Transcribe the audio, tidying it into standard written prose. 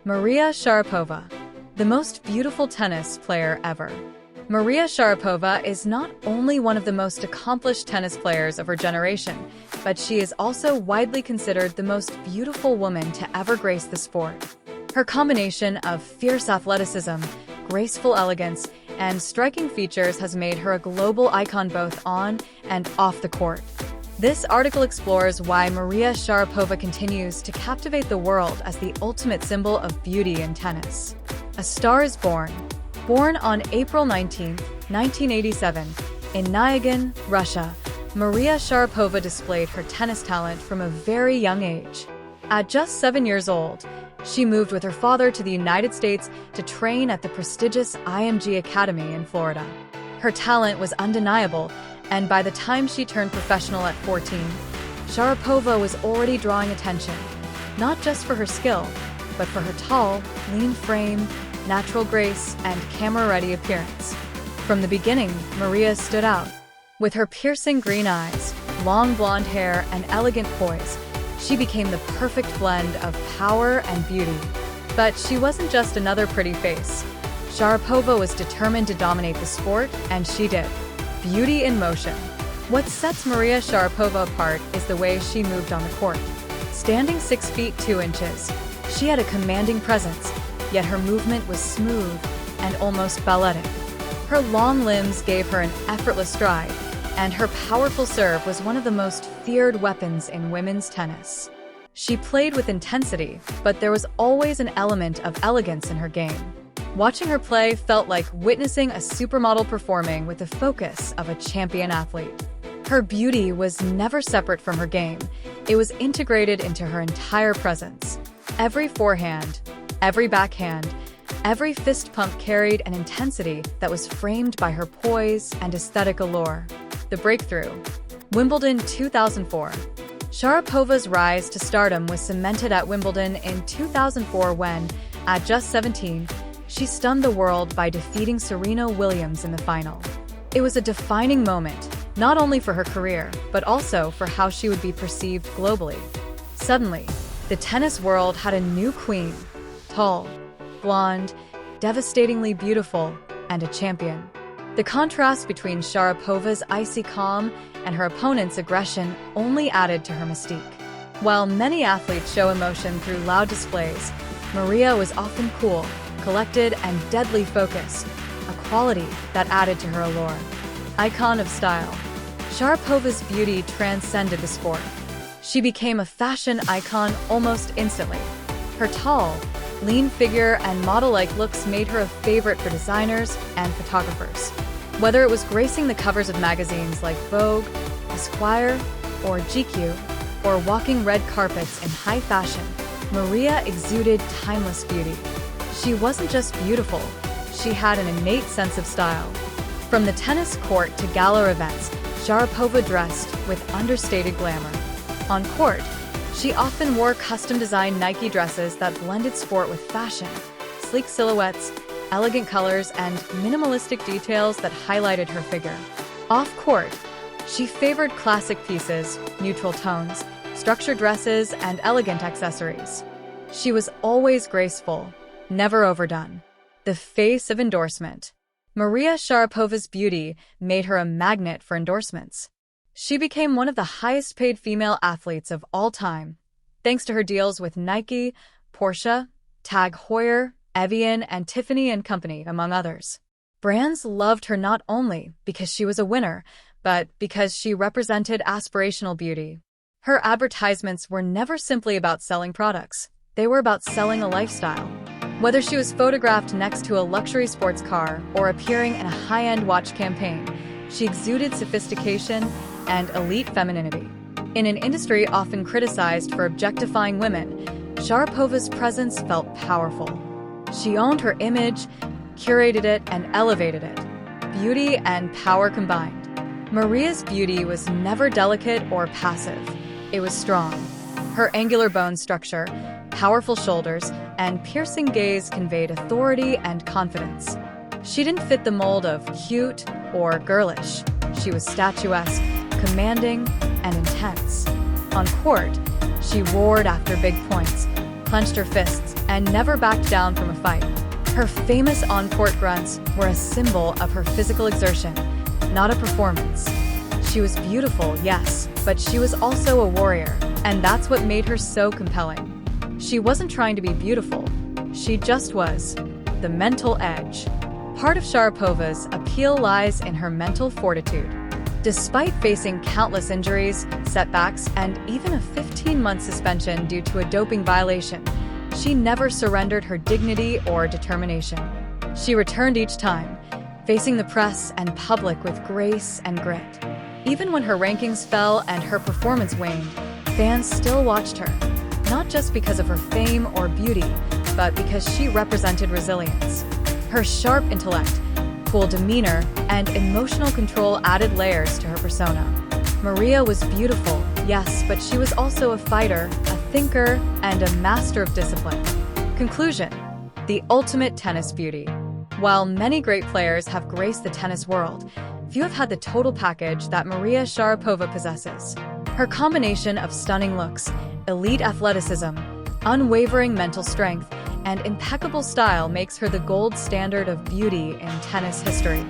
Maria Sharapova, the most beautiful tennis player ever. Maria Sharapova is not only one of the most accomplished tennis players of her generation, but she is also widely considered the most beautiful woman to ever grace the sport. Her combination of fierce athleticism, graceful elegance, and striking features has made her a global icon both on and off the court. This article explores why Maria Sharapova continues to captivate the world as the ultimate symbol of beauty in tennis. A Star is Born. Born on April 19, 1987, in Nyagan, Russia, Maria Sharapova displayed her tennis talent from a very young age. At just 7 years old, she moved with her father to the United States to train at the prestigious IMG Academy in Florida. Her talent was undeniable, and by the time she turned professional at 14, Sharapova was already drawing attention, not just for her skill, but for her tall, lean frame, natural grace, and camera-ready appearance. From the beginning, Maria stood out. With her piercing green eyes, long blonde hair, and elegant poise, she became the perfect blend of power and beauty. But she wasn't just another pretty face. Sharapova was determined to dominate the sport, and she did. Beauty in motion. What sets Maria Sharapova apart is the way she moved on the court. Standing 6 feet 2 inches, she had a commanding presence, yet her movement was smooth and almost balletic. Her long limbs gave her an effortless stride, and her powerful serve was one of the most feared weapons in women's tennis. She played with intensity, but there was always an element of elegance in her game. Watching her play felt like witnessing a supermodel performing with the focus of a champion athlete. Her beauty was never separate from her game. It was integrated into her entire presence. Every forehand, every backhand, every fist pump carried an intensity that was framed by her poise and aesthetic allure. The breakthrough. Wimbledon 2004. Sharapova's rise to stardom was cemented at Wimbledon in 2004 when, at just 17, she stunned the world by defeating Serena Williams in the final. It was a defining moment, not only for her career, but also for how she would be perceived globally. Suddenly, the tennis world had a new queen. Tall, blonde, devastatingly beautiful, and a champion. The contrast between Sharapova's icy calm and her opponent's aggression only added to her mystique. While many athletes show emotion through loud displays, Maria was often cool, collected, and deadly focused, a quality that added to her allure. Icon of style. Sharapova's beauty transcended the sport. She became a fashion icon almost instantly. Her tall, lean figure and model-like looks made her a favorite for designers and photographers. Whether it was gracing the covers of magazines like Vogue, Esquire, or GQ, or walking red carpets in high fashion, Maria exuded timeless beauty. She wasn't just beautiful, she had an innate sense of style. From the tennis court to gala events, Sharapova dressed with understated glamour. On court, she often wore custom-designed Nike dresses that blended sport with fashion, sleek silhouettes, elegant colors, and minimalistic details that highlighted her figure. Off-court, she favored classic pieces, neutral tones, structured dresses, and elegant accessories. She was always graceful, never overdone. The face of endorsement. Maria Sharapova's beauty made her a magnet for endorsements. She became one of the highest-paid female athletes of all time, thanks to her deals with Nike, Porsche, Tag Heuer, Evian, and Tiffany & Company, among others. Brands loved her not only because she was a winner, but because she represented aspirational beauty. Her advertisements were never simply about selling products. They were about selling a lifestyle. Whether she was photographed next to a luxury sports car or appearing in a high-end watch campaign, she exuded sophistication and elite femininity. In an industry often criticized for objectifying women, Sharapova's presence felt powerful. She owned her image, curated it, and elevated it. Beauty and power combined. Maria's beauty was never delicate or passive. It was strong. Her angular bone structure, powerful shoulders, and piercing gaze conveyed authority and confidence. She didn't fit the mold of cute or girlish. She was statuesque, commanding, and intense. On court, she roared after big points, clenched her fists, and never backed down from a fight. Her famous on-court grunts were a symbol of her physical exertion, not a performance. She was beautiful, yes, but she was also a warrior, and that's what made her so compelling. She wasn't trying to be beautiful, she just was. The mental edge. Part of Sharapova's appeal lies in her mental fortitude. Despite facing countless injuries, setbacks, and even a 15-month suspension due to a doping violation, she never surrendered her dignity or determination. She returned each time, facing the press and public with grace and grit. Even when her rankings fell and her performance waned, fans still watched her, not just because of her fame or beauty, but because she represented resilience. Her sharp intellect, cool demeanor, and emotional control added layers to her persona. Maria was beautiful, yes, but she was also a fighter, a thinker, and a master of discipline. Conclusion: the ultimate tennis beauty. While many great players have graced the tennis world, few have had the total package that Maria Sharapova possesses. Her combination of stunning looks, elite athleticism, unwavering mental strength, and impeccable style makes her the gold standard of beauty in tennis history.